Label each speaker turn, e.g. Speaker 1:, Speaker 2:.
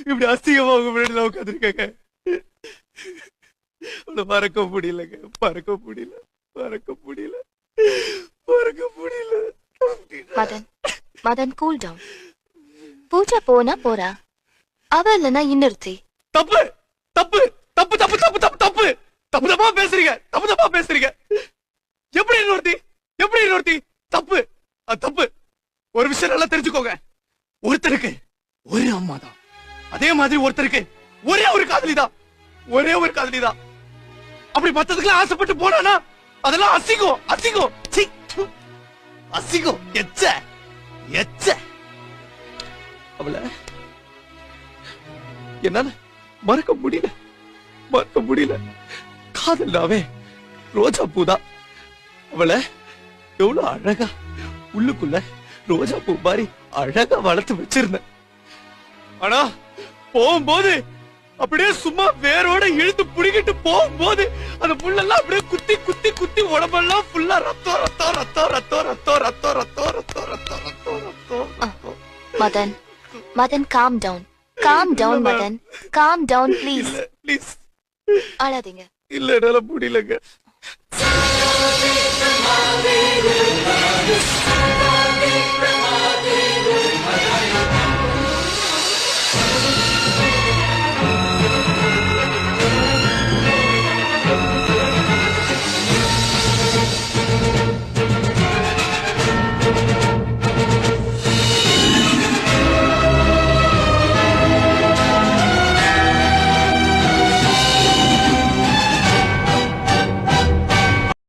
Speaker 1: இப்படி அசிங்கமா உங்க முன்னாடி உட்காந்துருக்காங்க. மறக்க முடியலங்க, மறக்க முடியல, மறக்க முடியல, மறக்க முடியல.
Speaker 2: Madan, Madan cool down. பூஜா போனா போறா, அவ இல்லனா இன்னொருத்தி.
Speaker 1: தப்பு தப்பு தப்பு தப்பு தப்பு தப்பு தப்பு தப்பு தப்பா பேசுறீங்க, தப்பு தப்பா பேசுறீங்க. எப்படி இன்னொருத்தி, எப்படி இன்னொருத்தி? தப்பு, அது தப்பு. ஒரு விஷயம் நல்லா தெரிஞ்சுக்கோங்க, ஒருத்தருக்கு ஒரே அம்மா தான், அதே மாதிரி ஒருத்தருக்கு ஒரே ஒரு காதலி தான், ஒரே ஒரு காதலி தான். அப்படி மத்ததுக்கெல்லாம் ஆசைப்பட்டு போனானா அதெல்லாம் அசிங்கம், அசிங்கம், சீ, து, அசிங்கம், எச்ச எச்ச. அவள என்னால மறக்க முடியல, மறக்க முடியல. காதல்னாவே ரோஜா பூதான். அவளை எவ்வளவு அழகா உள்ளுக்குள்ள ரோஜா பூ மாதிரி அழகா வளர்த்து வச்சிருந்தேன். ஆனா போகும்போது அப்படியே சும்மா வேரோட இழுத்து புடிக்கிட்டு போகும்போது அந்த புல்லெல்லாம் அப்படியே குத்தி குத்தி குத்தி உடம்பெல்லாம் ஃபுல்லா ரத்தம் ரத்தம் ரத்தம் ரத்தம் ரத்தம் ரத்தம் ரத்தம் ரத்தம் ரத்தம் ரத்தம் ரத்தம் ரத்தம்.
Speaker 2: Madan, Madan calm down, calm down Madan, calm down please.
Speaker 1: Please
Speaker 2: அழாதீங்க.
Speaker 1: இல்ல, என்னால முடியலங்க.